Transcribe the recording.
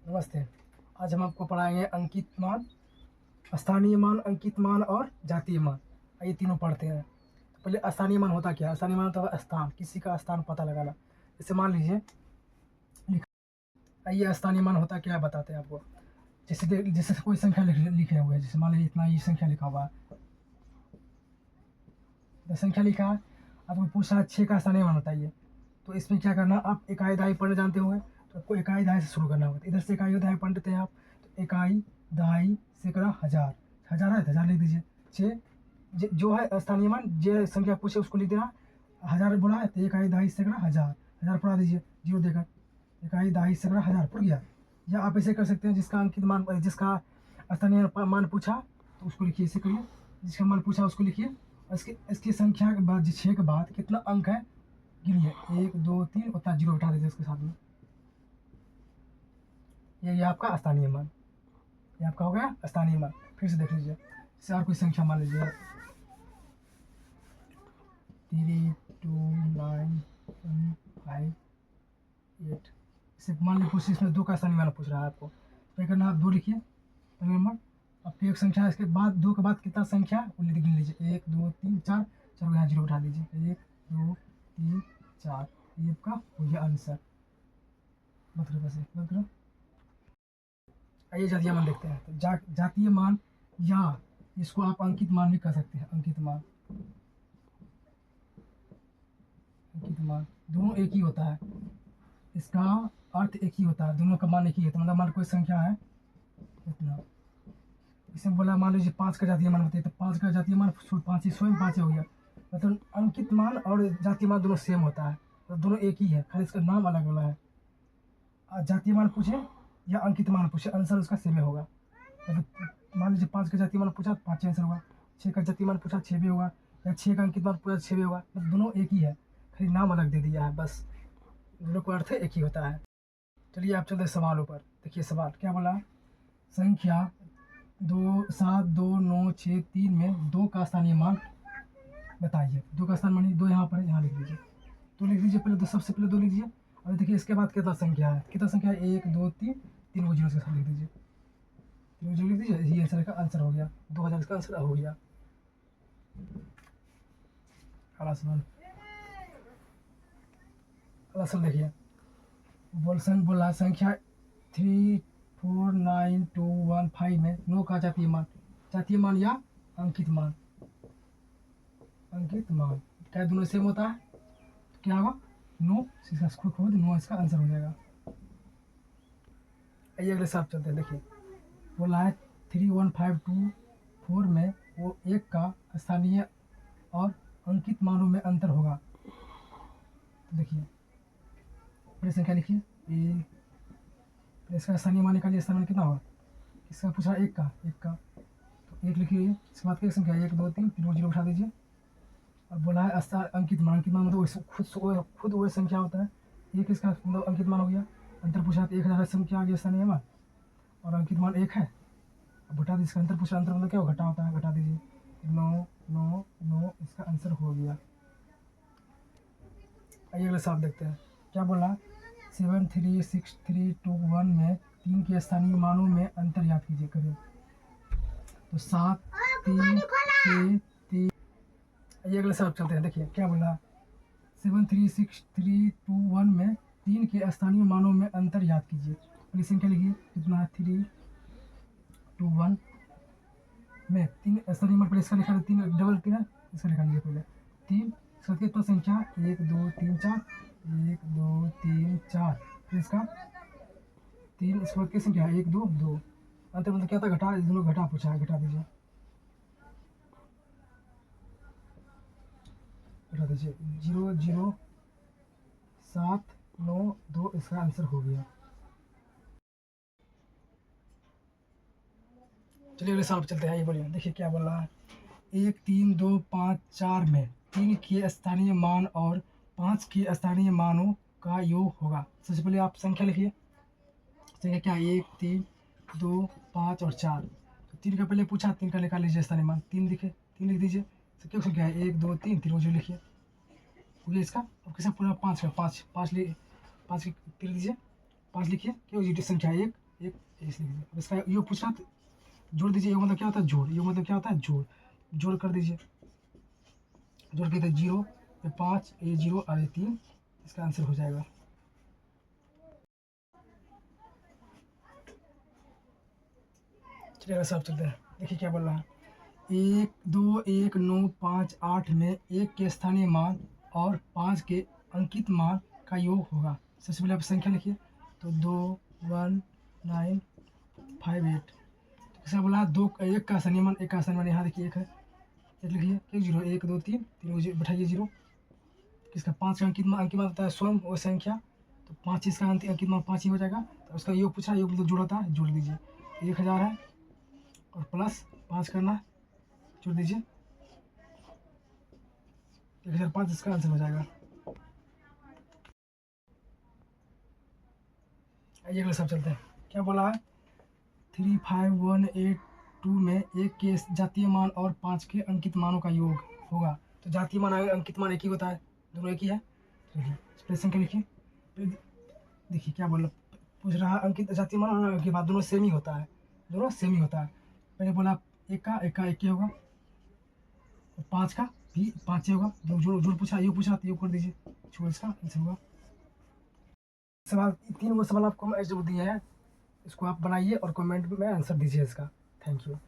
नमस्ते। आज हम आपको पढ़ाएंगे अंकित मान, स्थानीय मान, अंकित मान और जातीय मान। आइए तीनों पढ़ते हैं। तो पहले स्थानीय मान होता क्या है? स्थानीय मान होता है स्थान, किसी का स्थान पता लगाना। जैसे मान लीजिए आइए स्थानीय मान होता क्या है बताते हैं आपको। जैसे कोई संख्या लिखे हुए हैं, जैसे मान लीजिए इतना ये संख्या लिखा हुआ है, तो संख्या लिखा है, आपको पूछा 6 का स्थानीय मान बताइए। तो इसमें क्या करना, आप इकाई दहाई पढ़ने जानते होंगे, तो आपको इकाई दहाई से शुरू करना होगा। इधर से इकाई दहाई पढ़ते हैं आप, तो इकाई दहाई सैकड़ा हज़ार, हज़ार है तो हज़ार लिख दीजिए। 6 जो है स्थानीय मान, जो संख्या पूछे उसको लिख देना। हज़ार बोला है तो इकाई दहाई सैकड़ा हज़ार, हज़ार पढ़ा दीजिए जीरो देकर। इकाई दहाई सैकड़ा हज़ार पड़ गया। या आप ऐसे कर सकते हैं, जिसका अंकित मान, जिसका स्थानीय मान पूछा तो उसको लिखिए, ऐसे करिए। जिसका मान पूछा उसको लिखिए, इसकी संख्या के बाद 6 के बाद कितना अंक है गिनिए, 1 2 3, उतना जीरो हटा दीजिए उसके साथ में। ये आपका स्थानीय मान, ये आपका हो गया स्थानीय मान। फिर से देख लीजिए, जैसे और कोई संख्या मान लीजिए 3 2 9 1 5 8। इसे मान लीजिए पूछ, इसमें 2 का स्थानीय मान पूछ रहा है आपको, क्या करना, आप 2 लिखिए स्थानीय मान। अब फिर एक संख्या, इसके बाद 2 के बाद कितना संख्या वो गिन लीजिए, 1 2 3 4, चलो यहाँ जीरो उठा लीजिए, 1 2 3 4। ये आपका हो गया आंसर। मतलब आइए जातीय मान देखते हैं। तो जातीय मान, या इसको आप अंकित मान भी कह सकते हैं। अंकित मान, अंकित मान दोनों एक ही होता है, इसका अर्थ एक ही होता है, दोनों का मान एक ही होता है। मतलब मान कोई संख्या है इतना, इसे बोला मान लीजिए 5 का जातीय मान बताइए, तो 5 का जातीय मान 5 ही स्वयं 5 हो गया। मतलब अंकित मान और जातीय मान दोनों सेम होता है, तो दोनों एक ही है, खाली इसका नाम अलग अलग है। जातीय मान पूछे या अंकित मान पूछे, आंसर उसका सेम होगा। मतलब मान लीजिए 5 का जातीय मान पूछा, 5 आंसर होगा। 6 का जातीय मान पूछा, 6 भी होगा। या 6 का अंकित मान पूछा, 6 भी होगा। मतलब दोनों एक ही है, खाली नाम अलग दे दिया है, बस दोनों का अर्थ एक ही होता है। चलिए आप चलते सवालों पर। देखिए सवाल क्या बोला, संख्या 2 7 2 9 6 3 में 2 का स्थानीय मान बताइए। 2 का स्थान मान 2 यहाँ पर है, यहाँ लिख लीजिए। तो लिख लीजिए पहले, तो सबसे पहले 2 लीजिए। अब देखिए इसके बाद कितना संख्या है, कितना संख्या है, 1 2 3, 3 वो जीरो के साथ लिख दीजिए, 3 जीरो लिख दीजिए। ये आंसर का आंसर हो गया, 2000 इसका आंसर हो गया। अगला सवाल, अगला सवाल देखिए, बोला संख्या 3 4 9 2 1 5 में 9 का जातीय मान, जातीय मान या अंकित मान, अंकित मान क्या दोनों सेम होता है, तो क्या होगा 9, इसका खुद 9 इसका आंसर हो जाएगा। आइए अगले साफ चलते हैं। देखिए बोला है 3 1 5 2 4 में वो 1 का स्थानीय और अंकित मानों में अंतर होगा। तो देखिए पहले संख्या लिखिए, इसका स्थानीय मान निकालिए। स्थानीय मान कितना होगा, इसका पूछा 1 का, तो 1 लिखिए। इसके बाद क्या संख्या, 1 2 3, 3 जीरो उठा दीजिए। और बोला है अंकित मान, अंकित मान मतलब खुद वही संख्या होता है। 1 इसका मतलब अंकित मान हो गया। अंतर पूछा तो 1000 संख्या आ गया स्थानीय मान, और अंकित मान 1 है। अब घटा दीजिए, इसका अंतर पूछा, अंतर मतलब क्या हो, घटा होता है, घटा दीजिए। 9 9 9 इसका आंसर हो गया। आइए अगले साफ देखते हैं। क्या बोला, 7 3 6 3 2 1 में 3 के स्थानीय मानों में अंतर याद कीजिए करें। तो 7 3 6 3। आइए अगले साफ चलते हैं। देखिए क्या बोला, 7 3 6 3 2 1 में 3 के स्थानीय मानों में अंतर याद कीजिए। पहली संख्या लिखिए, कितना 3 2 1 में 3 स्थानीय मान, पहले इसका लिखा 3 डबल 3 है, इसका लिखा लीजिए पहले 3। इसका कितना संख्या, 1 2 3 4, 1 2 3 4। फिर इसका 3, इसके बाद क्या संख्या है, 1 2 2। अंतर मतलब क्या था, घटा, दोनों घटा पूछा है, घटा दीजिए, घटा दीजिए। 0 0 7 9 2 इसका आंसर हो गया। चलिए अगले सवाल पर चलते हैं। ये बोलिए, देखिए क्या बोल रहा है, 1 3 2 5 4 में 3 के स्थानीय मान और 5 के स्थानीय मानों का योग होगा। सबसे पहले आप संख्या लिखिए, संख्या क्या, 1 3 2 5 और 4। तो 3 का पहले पूछा, 3 का निकाल लीजिए स्थानीय मान, 3 लिखे, 3 लिख दीजिए। तो क्या संख्या है, 1 2 3, 3 जो लिखिए हो गया इसका। अब किसका पूरा 5 का, 5 5 5 लिख दीजिए, 5 लिखिए। क्या हो संख्या 1 एक लिख दीजिए। अब इसका योग पूछा तो जोड़ दीजिए। योग मतलब क्या होता है? जोड़। योग मतलब क्या होता है? जोड़। जोड़ कर दीजिए। जोड़ के 0 ये 5 ये 0 और ये 3, इसका आंसर हो जाएगा। चलिए सब चलते हैं। देखिए क्या बोल रहा है। 1 2 1 9 5 8 में 1 के स्थानीय मान और 5 के अंकित मान का योग होगा। सबसे पहले आप संख्या लिखिए। तो 2 1 9 5 8। कैसे बोला? 2 1 का स्थानीय मान, 1 का स्थानीय मान यहाँ देखिए 1 है। एक लिखिए। 1 0 1 2 3 3 बैठाइए 0। किसका? 5 का अंकित मान होता है स्वयं वो संख्या। तो 5 इसका अंकित मान 5 ही हो जाएगा। तो उसका योग पूछा, योग मतलब जोड़ होता है, जोड़ दीजिए। 1000 है और प्लस 5 करना है, जोड़ दीजिए। 1005 इसका आंसर हो जाएगा। आइए अगले सब चलते हैं। क्या बोला है? 35182 में 1 के जातीय मान और 5 के अंकित मानों का योग होगा। तो जातीय मान और अंकित मान एक ही होता है, दोनों एक ही है। देखिए एक्सप्रेशन क्या लिखिए। देखिए क्या बोला, पूछ रहा है अंकित जातीय मान और अंकित मान दोनों सेम ही होता है, दोनों सेम ही होता है। पहले बोला एक का एक ही होगा और 5 का भी 5 ही होगा। जोड़ जोड़ पूछा, योग पूछा तो योग कर दीजिए। छोड़ इसका आंसर होगा। सवाल 3 वो सवाल आपको मैं जो दिए हैं, इसको आप बनाइए और कमेंट में आंसर दीजिए इसका। Thank you.